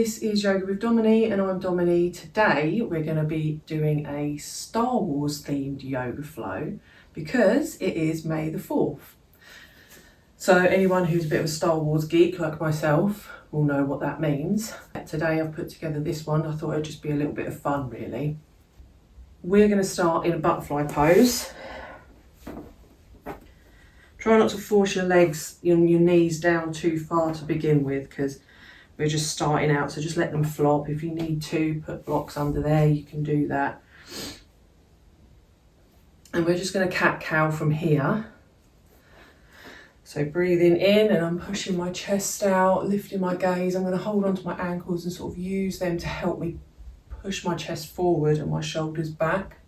this is Yoga with Domini and I'm Domini. Today we're going to be doing a Star Wars themed yoga flow because it is May the 4th. So anyone who's a bit of a Star Wars geek like myself will know what that means. Today I've put together this one. I thought it'd just be a little bit of fun really. We're going to start in a butterfly pose. Try not to force your legs, your knees down too far to begin with because we're just starting out, so just let them flop. If you need to put blocks under there, you can do that. And we're just going to cat-cow from here. So breathing in and I'm pushing my chest out, lifting my gaze. I'm going to hold onto my ankles and sort of use them to help me push my chest forward and my shoulders back.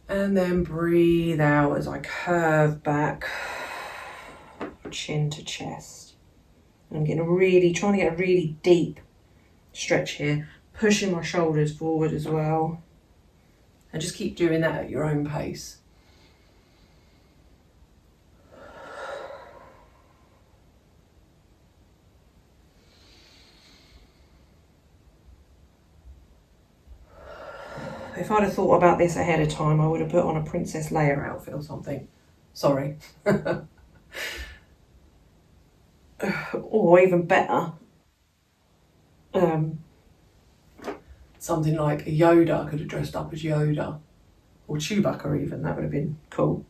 And then breathe out as I curve back, chin to chest. I'm trying to get a really deep stretch here, pushing my shoulders forward as well. And just keep doing that at your own pace. If I'd have thought about this ahead of time, I would have put on a Princess Leia outfit or something. Sorry. Or even better, something like a Yoda. I could have dressed up as Yoda. Or Chewbacca even, that would have been cool.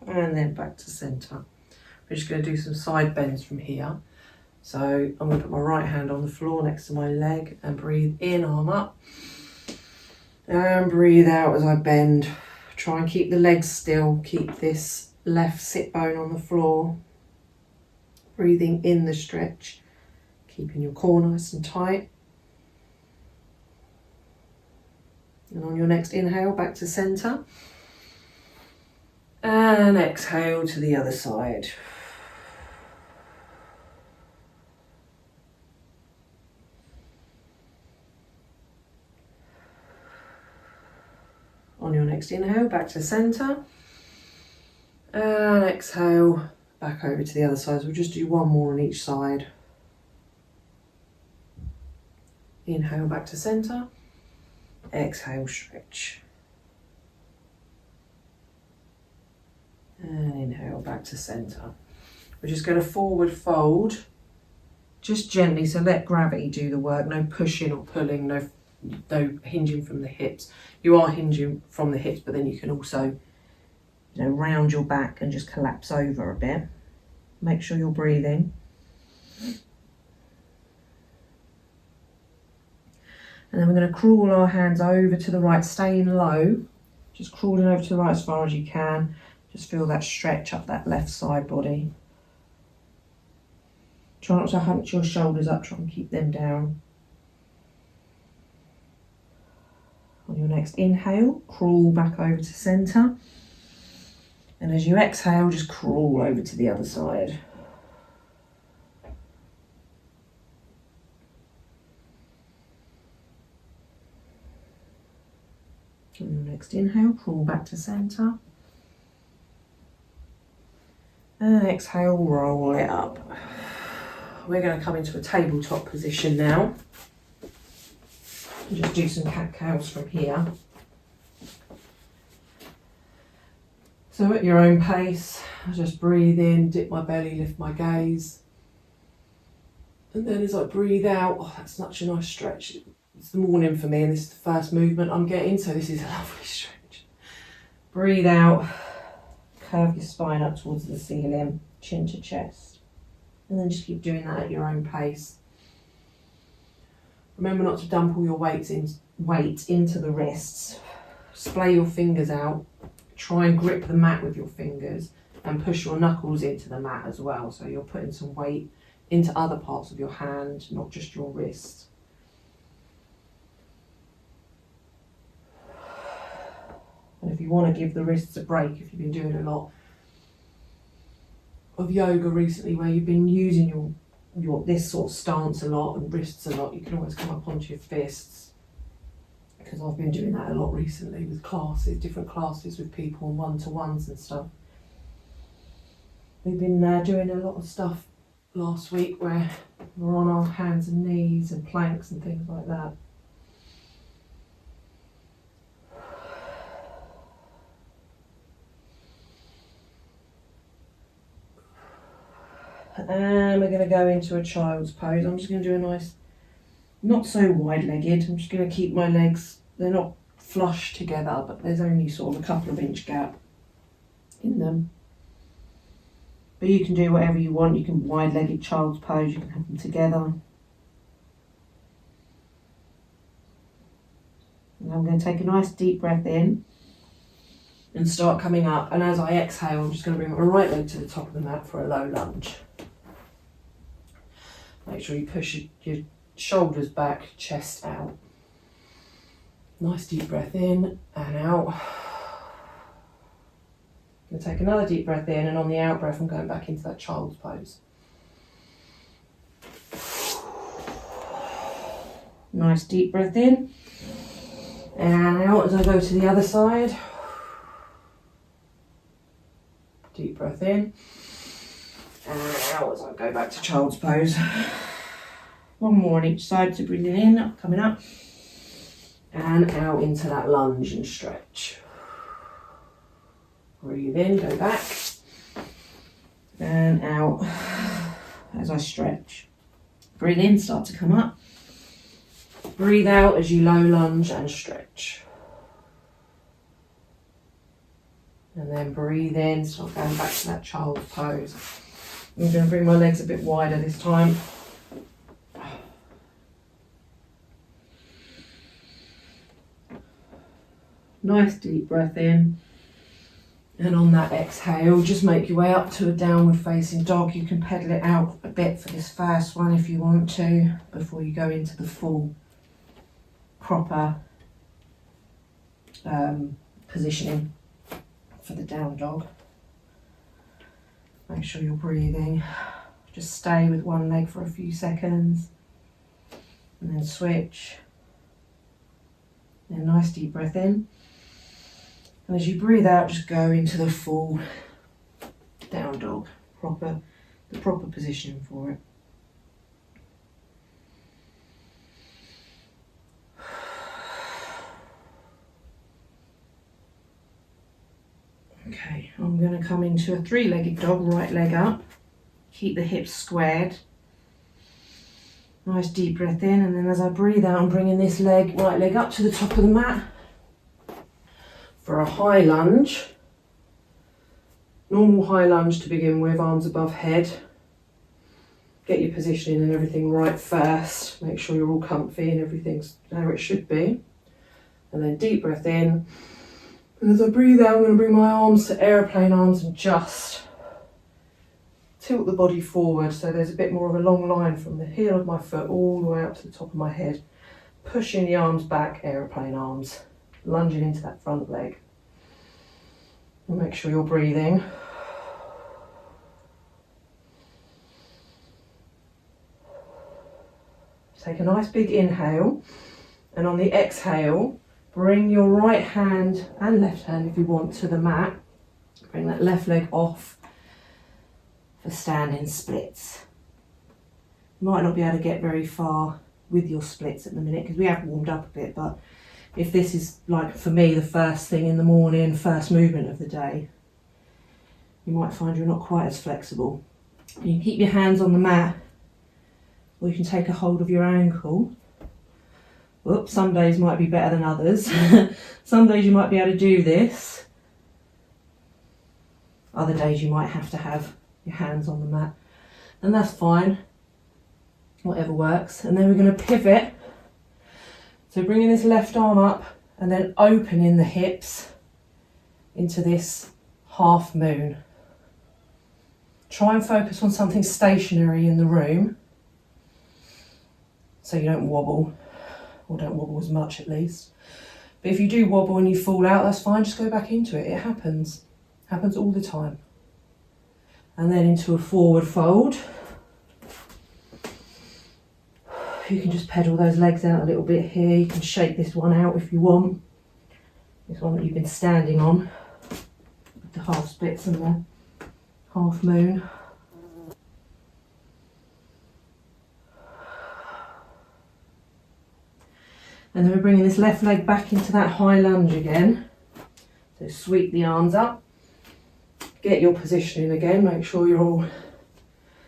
And then back to centre. We're just going to do some side bends from here. So I'm going to put my right hand on the floor next to my leg and breathe in, arm up. And breathe out as I bend. Try and keep the legs still. Keep this left sit bone on the floor. Breathing in the stretch. Keeping your core nice and tight. And on your next inhale, back to centre. And exhale to the other side. On your next inhale, back to centre. And exhale, back over to the other side. So we'll just do one more on each side. Inhale, back to centre. Exhale, stretch. And inhale, back to centre. We're just going to forward fold, just gently, so let gravity do the work. No pushing or pulling, no hinging from the hips. You are hinging from the hips, but then you can also, round your back and just collapse over a bit. Make sure you're breathing. And then we're going to crawl our hands over to the right, staying low. Just crawling over to the right as far as you can. Just feel that stretch up that left side body. Try not to hunch your shoulders up, try and keep them down. On your next inhale, crawl back over to centre. And as you exhale, just crawl over to the other side. On your next inhale, crawl back to centre. And exhale, roll it up. We're going to come into a tabletop position now. And just do some cat-cows from here. So at your own pace, I just breathe in, dip my belly, lift my gaze. And then as I breathe out, that's such a nice stretch. It's the morning for me and this is the first movement I'm getting, so this is a lovely stretch. Breathe out, curve your spine up towards the ceiling, chin to chest. And then just keep doing that at your own pace. Remember not to dump all your weight into the wrists. Splay your fingers out. Try and grip the mat with your fingers and push your knuckles into the mat as well. So you're putting some weight into other parts of your hand, not just your wrist. And if you want to give the wrists a break, if you've been doing a lot of yoga recently where you've been using your this sort of stance a lot and wrists a lot, you can always come up onto your fists because I've been doing that a lot recently with classes, different classes with people and one-to-ones and stuff. We've been doing a lot of stuff last week where we're on our hands and knees and planks and things like that. And we're going to go into a child's pose. I'm just going to do a nice, not so wide-legged. I'm just going to keep my legs, they're not flush together, but there's only sort of a couple of inch gap in them. But you can do whatever you want. You can wide-legged child's pose, you can have them together. And I'm going to take a nice deep breath in and start coming up. And as I exhale, I'm just going to bring my right leg to the top of the mat for a low lunge. Make sure you push your shoulders back, chest out. Nice deep breath in and out. I'm going to take another deep breath in, and on the out breath I'm going back into that child's pose. Nice deep breath in and out as I go to the other side. Deep breath in and out as I go back to child's pose. One more on each side, so breathing in, coming up and out into that lunge and stretch. Breathe in, go back and out as I stretch. Breathe in, start to come up. Breathe out as you low lunge and stretch. And then breathe in, start going back to that child's pose. I'm going to bring my legs a bit wider this time. Nice deep breath in. And on that exhale, just make your way up to a downward facing dog. You can pedal it out a bit for this first one if you want to, before you go into the full proper positioning for the down dog. Make sure you're breathing. Just stay with one leg for a few seconds and then switch. Then nice deep breath in. And as you breathe out, just go into the full down dog, the proper position for it. Okay, I'm going to come into a three-legged dog, right leg up. Keep the hips squared. Nice deep breath in, and then as I breathe out, I'm bringing this leg, right leg up to the top of the mat for a high lunge. Normal high lunge to begin with, arms above head. Get your positioning and everything right first. Make sure you're all comfy and everything's where it should be. And then deep breath in. And as I breathe out, I'm going to bring my arms to aeroplane arms and just tilt the body forward so there's a bit more of a long line from the heel of my foot all the way up to the top of my head. Pushing the arms back, aeroplane arms. Lunging into that front leg. And make sure you're breathing. Take a nice big inhale, and on the exhale, bring your right hand and left hand if you want to the mat. Bring that left leg off for standing splits. You might not be able to get very far with your splits at the minute because we have warmed up a bit, but if this is, like for me, the first thing in the morning, first movement of the day, you might find you're not quite as flexible. You can keep your hands on the mat, or you can take a hold of your ankle. Whoops, some days might be better than others. Some days you might be able to do this. Other days you might have to have your hands on the mat. And that's fine. Whatever works. And then we're going to pivot. So bringing this left arm up and then opening the hips into this half moon. Try and focus on something stationary in the room so you don't wobble, or don't wobble as much at least. But if you do wobble and you fall out, that's fine, just go back into it. It happens all the time. And then into a forward fold. you can just pedal those legs out a little bit here. You can shake this one out if you want. This one that you've been standing on, with the half splits and the half moon. And then we're bringing this left leg back into that high lunge again. So sweep the arms up, get your positioning again, make sure you're all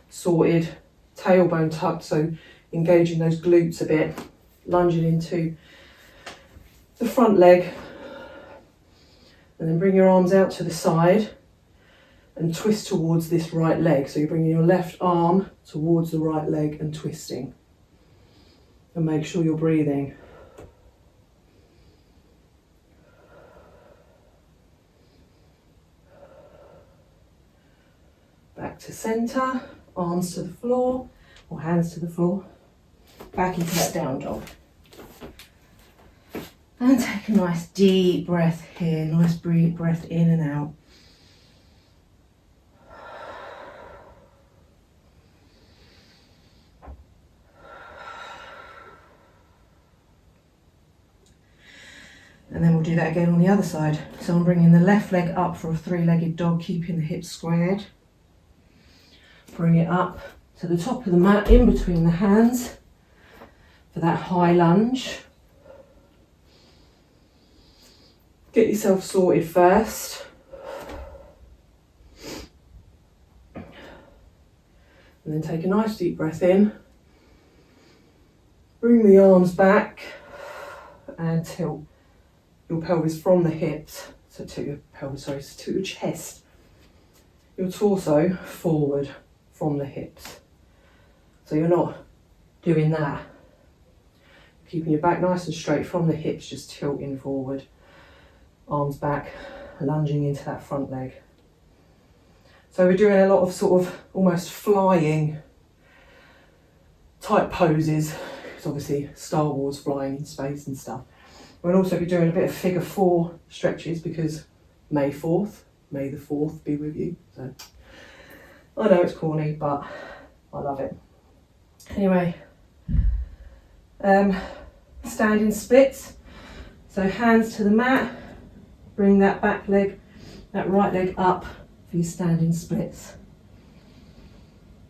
sorted, tailbone tucked, so engaging those glutes a bit, lunging into the front leg, and then bring your arms out to the side and twist towards this right leg. So you're bringing your left arm towards the right leg and twisting. And make sure you're breathing. Back to centre, arms to the floor, or hands to the floor. Back into that down dog. And take a nice deep breath here, nice breath in and out. And then we'll do that again on the other side. So I'm bringing the left leg up for a three-legged dog, keeping the hips squared. Bring it up to the top of the mat, in between the hands, for that high lunge. Get yourself sorted first. And then take a nice deep breath in. Bring the arms back and tilt your pelvis from the hips, so to your pelvis, sorry, to your chest. Your torso forward from the hips. So you're not doing that. Keeping your back nice and straight from the hips, just tilting forward. Arms back, lunging into that front leg. So we're doing a lot of sort of almost flying type poses. It's obviously Star Wars, flying in space and stuff. We'll also be doing a bit of figure 4 stretches because May 4th, May the 4th be with you. So I know it's corny, but I love it. Anyway, standing splits. So hands to the mat, bring that back leg, that right leg up for your standing splits.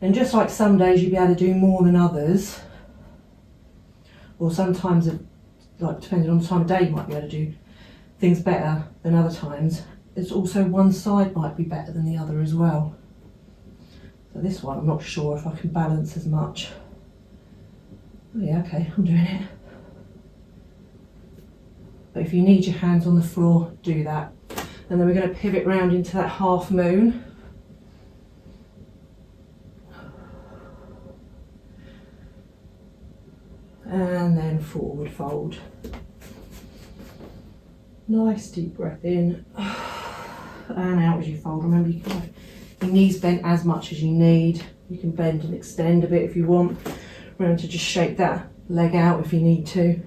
And just like some days you'll be able to do more than others, or sometimes, like depending on the time of day, you might be able to do things better than other times. It's also one side might be better than the other as well. So this one, I'm not sure if I can balance as much. Oh yeah, okay, I'm doing it. But if you need your hands on the floor, do that. And then we're going to pivot round into that half moon. And then forward fold. Nice deep breath in and out as you fold. Remember, you can have your knees bent as much as you need. You can bend and extend a bit if you want. Remember to just shake that leg out if you need to.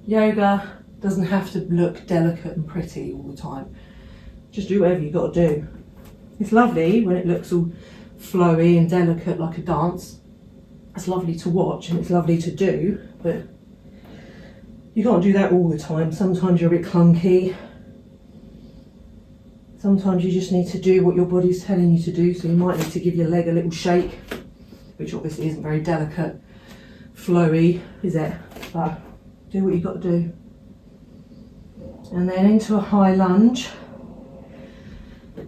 Yoga doesn't have to look delicate and pretty all the time. Just do whatever you've got to do. It's lovely when it looks all flowy and delicate like a dance. It's lovely to watch and it's lovely to do, but you can't do that all the time. Sometimes you're a bit clunky. Sometimes you just need to do what your body's telling you to do, so you might need to give your leg a little shake, which obviously isn't very delicate, flowy, is it? But do what you've got to do. And then into a high lunge.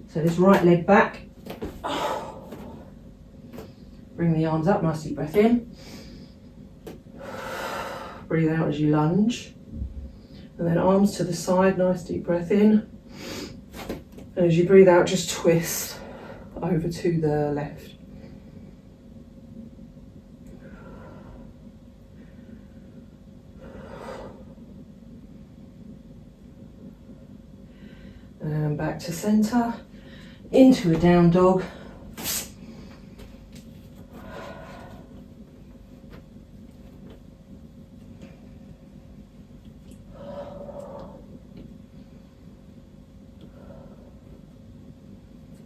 So this right leg back. Bring the arms up, nice deep breath in. Breathe out as you lunge. And then arms to the side, nice deep breath in. And as you breathe out, just twist over to the left. And back to centre, into a down dog.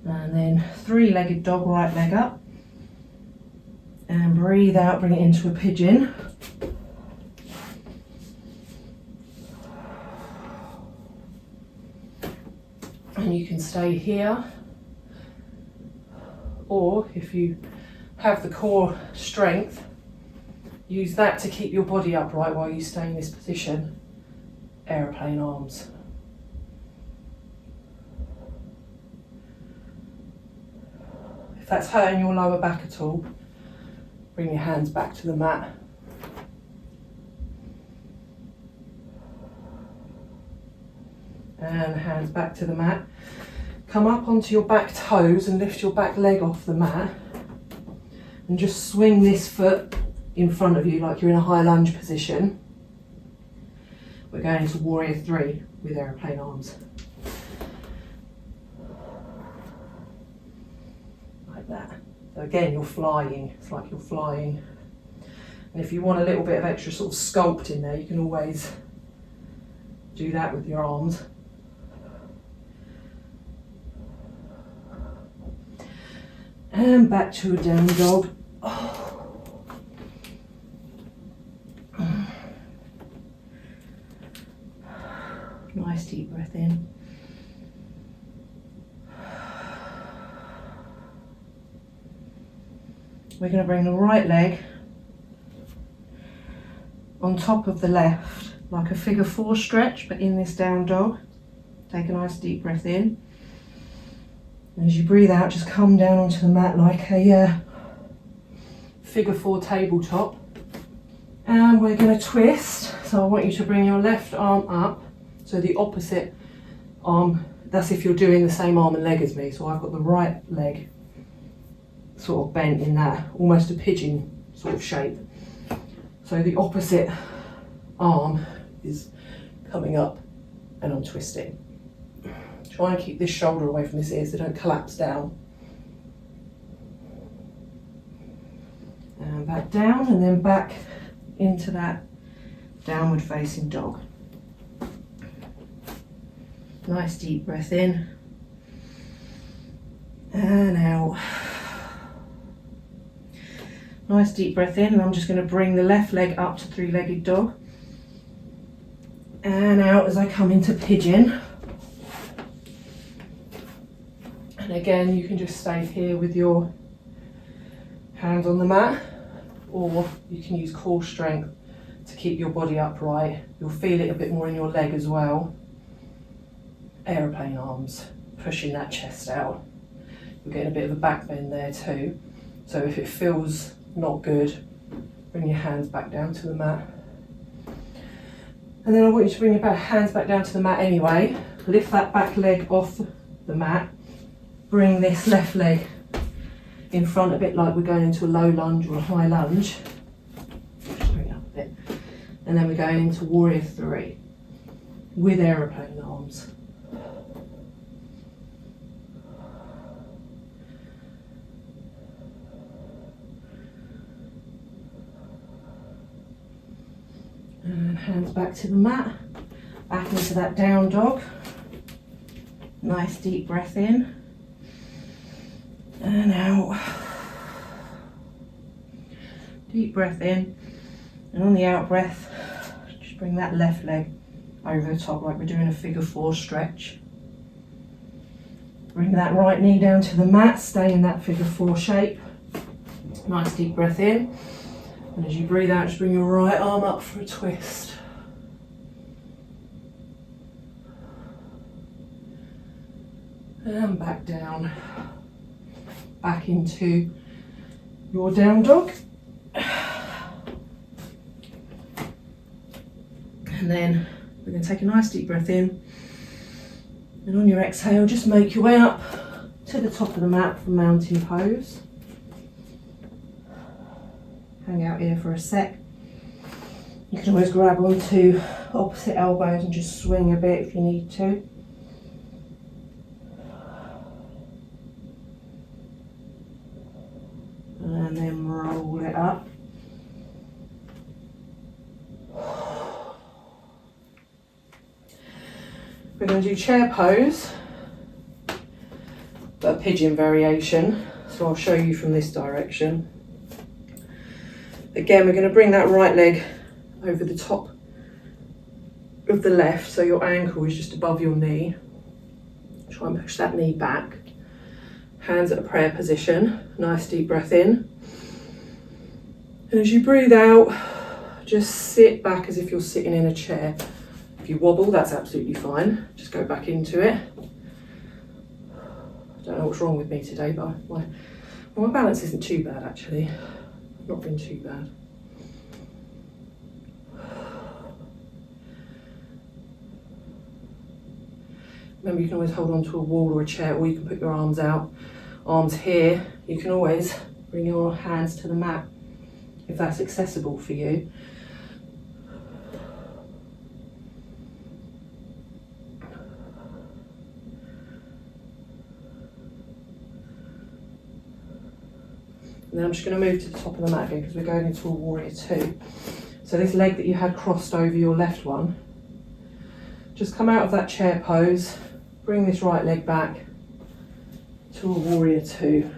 And then three-legged dog, right leg up. And breathe out, bring it into a pigeon. And you can stay here, or if you have the core strength, use that to keep your body upright while you stay in this position. Aeroplane arms. If that's hurting your lower back at all, bring your hands back to the mat. And hands back to the mat. Come up onto your back toes and lift your back leg off the mat. And just swing this foot in front of you like you're in a high lunge position. We're going into Warrior 3 with aeroplane arms. Like that. So again, you're flying. It's like you're flying. And if you want a little bit of extra sort of sculpt in there, you can always do that with your arms. And back to a down dog. Oh. Nice deep breath in. We're going to bring the right leg on top of the left, like a figure 4 stretch, but in this down dog. Take a nice deep breath in. And as you breathe out, just come down onto the mat like a figure 4 tabletop. And we're going to twist. So I want you to bring your left arm up. So the opposite arm, that's if you're doing the same arm and leg as me. So I've got the right leg sort of bent in that, almost a pigeon sort of shape. So the opposite arm is coming up and I'm twisting. Try and keep this shoulder away from this ear so don't collapse down. And back down and then back into that downward facing dog. Nice deep breath in and out. Nice deep breath in, and I'm just going to bring the left leg up to three-legged dog and out as I come into pigeon. And again, you can just stay here with your hands on the mat, or you can use core strength to keep your body upright. You'll feel it a bit more in your leg as well. Aeroplane arms, pushing that chest out. You're getting a bit of a back bend there too. So if it feels not good, bring your hands back down to the mat. And then I want you to bring your hands back down to the mat anyway. Lift that back leg off the mat. Bring this left leg in front, a bit like we're going into a low lunge or a high lunge. Just bring it up a bit. And then we're going into Warrior 3 with aeroplane arms. And hands back to the mat, back into that down dog. Nice deep breath in and out. Deep breath in, and on the out breath, just bring that left leg over the top like we're doing a figure 4 stretch. Bring that right knee down to the mat, stay in that figure 4 shape. Nice deep breath in. And as you breathe out, just bring your right arm up for a twist. And back down. Back into your down dog. And then we're going to take a nice deep breath in. And on your exhale, just make your way up to the top of the mat for mountain pose. Hang out here for a sec. You can always grab onto opposite elbows and just swing a bit if you need to. And then roll it up. We're going to do chair pose, but a pigeon variation. So I'll show you from this direction. Again, we're going to bring that right leg over the top of the left, so your ankle is just above your knee. Try and push that knee back. Hands at a prayer position. Nice deep breath in. And as you breathe out, just sit back as if you're sitting in a chair. If you wobble, that's absolutely fine. Just go back into it. I don't know what's wrong with me today, but my balance isn't too bad actually. Not been too bad. Remember, you can always hold on to a wall or a chair, or you can put your arms out. Arms here. You can always bring your hands to the mat if that's accessible for you. And then I'm just going to move to the top of the mat again because we're going into a warrior two. So this leg that you had crossed over your left one, just come out of that chair pose, bring this right leg back to a warrior two.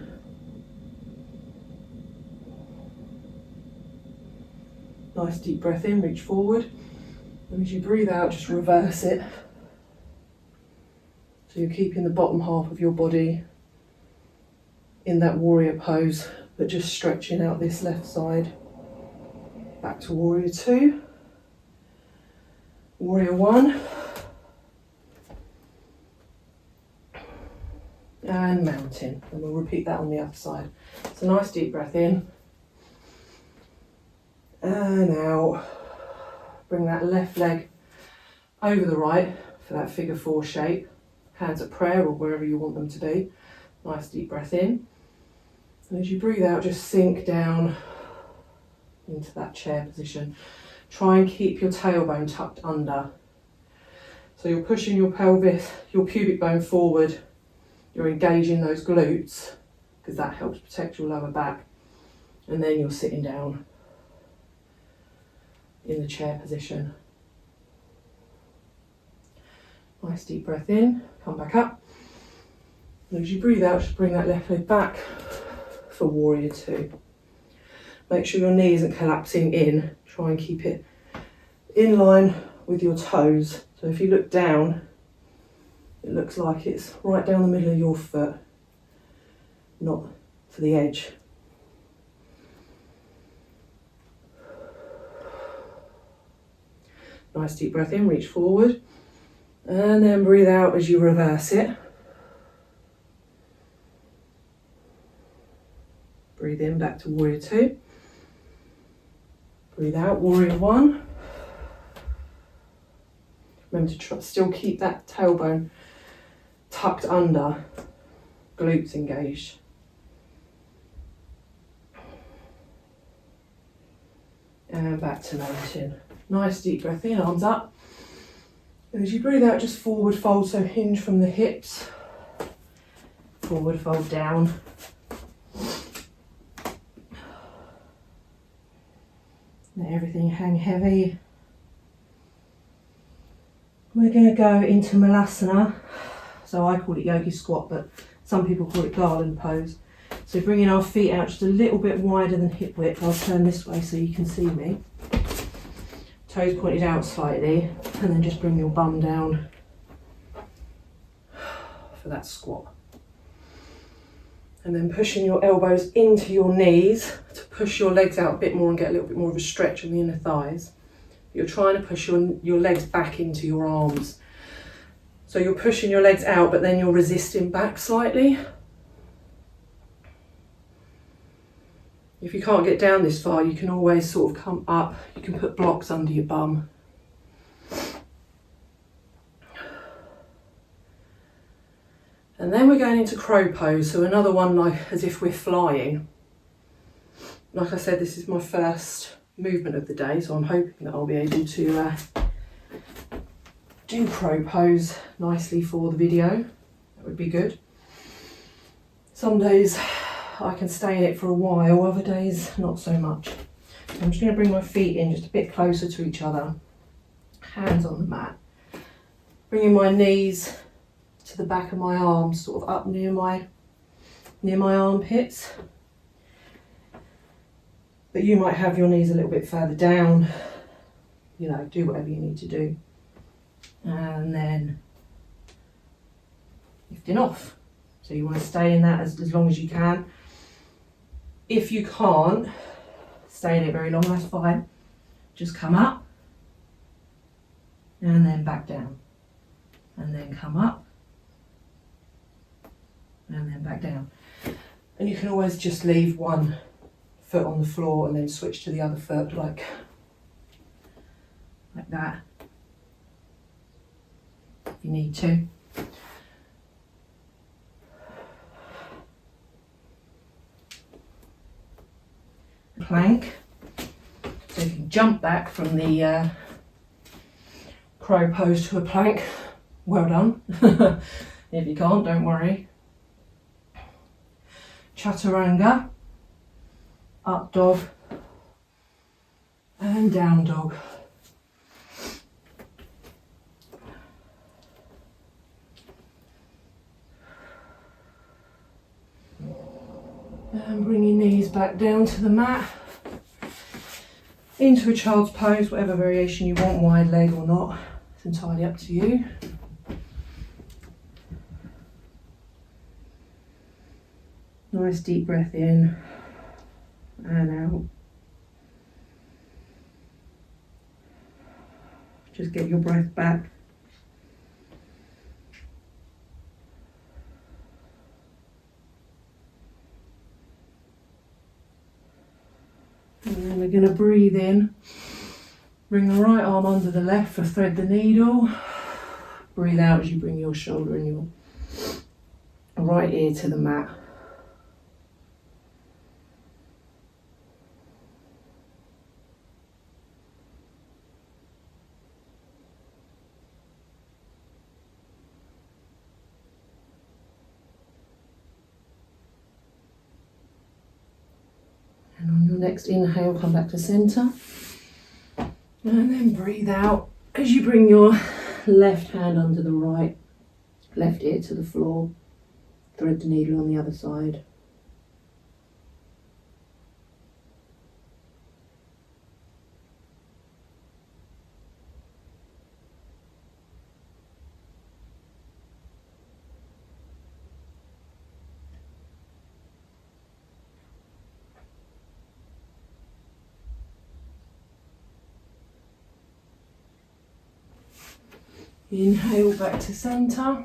Nice deep breath in, reach forward. And as you breathe out, just reverse it. So you're keeping the bottom half of your body in that warrior pose, but just stretching out this left side. Back to warrior two. Warrior one. And mountain. And we'll repeat that on the other side. So nice deep breath in. And out. Bring that left leg over the right for that figure four shape. Hands at prayer or wherever you want them to be. Nice deep breath in. And as you breathe out, just sink down into that chair position. Try and keep your tailbone tucked under. So you're pushing your pelvis, your pubic bone forward. You're engaging those glutes because that helps protect your lower back. And then you're sitting down in the chair position. Nice deep breath in, come back up. And as you breathe out, just bring that left leg back for warrior two. Make sure your knee isn't collapsing in. Try and keep it in line with your toes. So if you look down, it looks like it's right down the middle of your foot, not to the edge. Nice deep breath in, reach forward, and then breathe out as you reverse it. Breathe in, back to warrior two. Breathe out, warrior one. Remember to still keep that tailbone tucked under, glutes engaged. And back to mountain. Nice deep breath in, arms up. And as you breathe out, just forward fold, so hinge from the hips. Forward fold down. Let everything hang heavy. We're going to go into Malasana. So I call it yogi squat, but some people call it garland pose. So bringing our feet out just a little bit wider than hip width. I'll turn this way so you can see me. Toes pointed out slightly, and then just bring your bum down for that squat. And then pushing your elbows into your knees to push your legs out a bit more and get a little bit more of a stretch in the inner thighs. You're trying to push your legs back into your arms. So you're pushing your legs out, but then you're resisting back slightly. If you can't get down this far, you can always sort of come up. You can put blocks under your bum. And then we're going into crow pose, so another one like as if we're flying. Like I said, this is my first movement of the day, so I'm hoping that I'll be able to do crow pose nicely for the video. That would be good. Some days I can stay in it for a while, other days not so much. I'm just going to bring my feet in just a bit closer to each other, hands on the mat, bringing my knees to the back of my arms, sort of up near my armpits. But you might have your knees a little bit further down, you know, do whatever you need to do. And then lifting off. So you want to stay in that as long as you can. If you can't stay in it very long, that's fine. Just come up and then back down. And then come up and then back down. And you can always just leave one foot on the floor and then switch to the other foot like that if you need to. Plank. So you can jump back from the crow pose to a plank. Well done. If you can't, don't worry. Chaturanga, up dog and down dog. And bring your knees back down to the mat, into a child's pose, whatever variation you want, wide leg or not, it's entirely up to you. Nice deep breath in and out. Just get your breath back. And then we're going to breathe in. Bring the right arm under the left for thread the needle. Breathe out as you bring your shoulder and your right ear to the mat. And on your next inhale, come back to centre. And then breathe out as you bring your left hand under the right, left ear to the floor. Thread the needle on the other side. Inhale back to centre.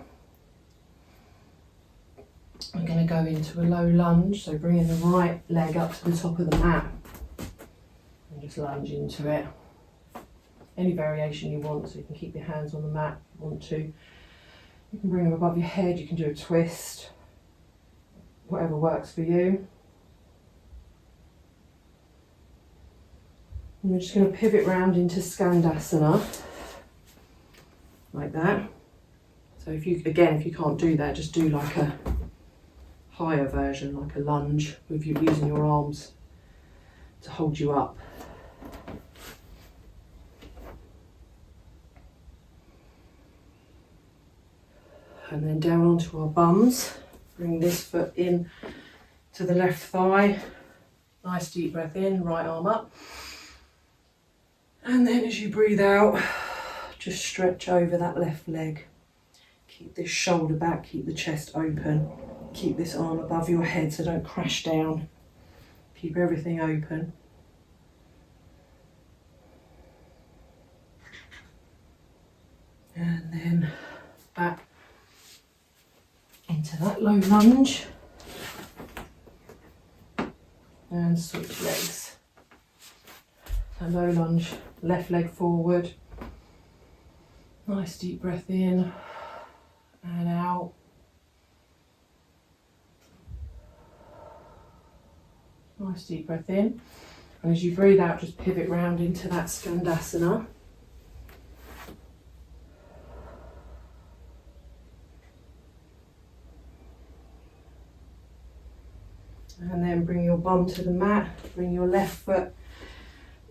We're going to go into a low lunge, so bringing the right leg up to the top of the mat and just lunge into it. Any variation you want, so you can keep your hands on the mat if you want to. You can bring them above your head, you can do a twist, whatever works for you. And we're just going to pivot round into Skandasana. Like that. So if you can't do that, just do like a higher version, like a lunge with you using your arms to hold you up. And then down onto our bums. Bring this foot in to the left thigh. Nice deep breath in, right arm up. And then as you breathe out, just stretch over that left leg. Keep this shoulder back, keep the chest open. Keep this arm above your head so don't crash down. Keep everything open. And then back into that low lunge. And switch legs. So low lunge, left leg forward. Nice deep breath in and out. Nice deep breath in. And as you breathe out, just pivot round into that Skandasana. And then bring your bum to the mat. Bring your left foot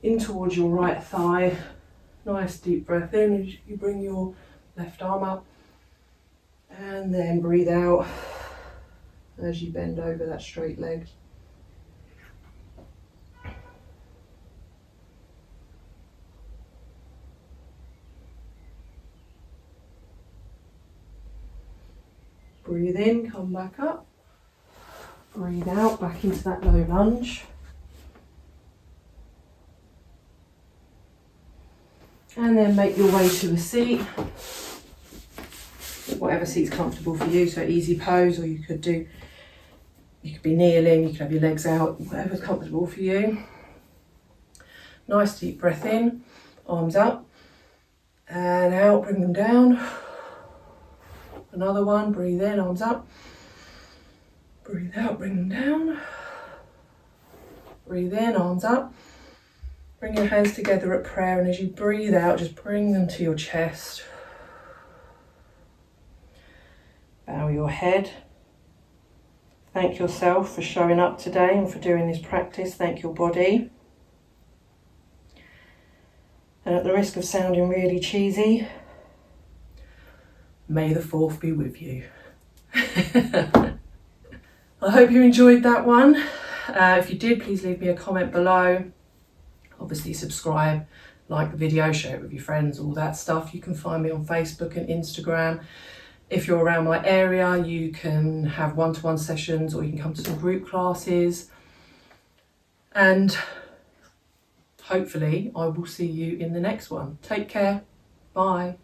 in towards your right thigh. Nice deep breath in as you bring your left arm up. And then breathe out as you bend over that straight leg. Breathe in, come back up. Breathe out, back into that low lunge. And then make your way to a seat. Whatever seat's comfortable for you, so easy pose, or you could be kneeling, you could have your legs out, whatever's comfortable for you. Nice deep breath in, arms up, and out, bring them down. Another one, breathe in, arms up. Breathe out, bring them down. Breathe in, arms up. Bring your hands together at prayer, and as you breathe out, just bring them to your chest. Bow your head. Thank yourself for showing up today and for doing this practice. Thank your body. And at the risk of sounding really cheesy, may the 4th be with you. I hope you enjoyed that one. If you did, please leave me a comment below. Obviously subscribe, like the video, share it with your friends, all that stuff. You can find me on Facebook and Instagram. If you're around my area, you can have one-to-one sessions, or you can come to some group classes. And hopefully I will see you in the next one. Take care. Bye.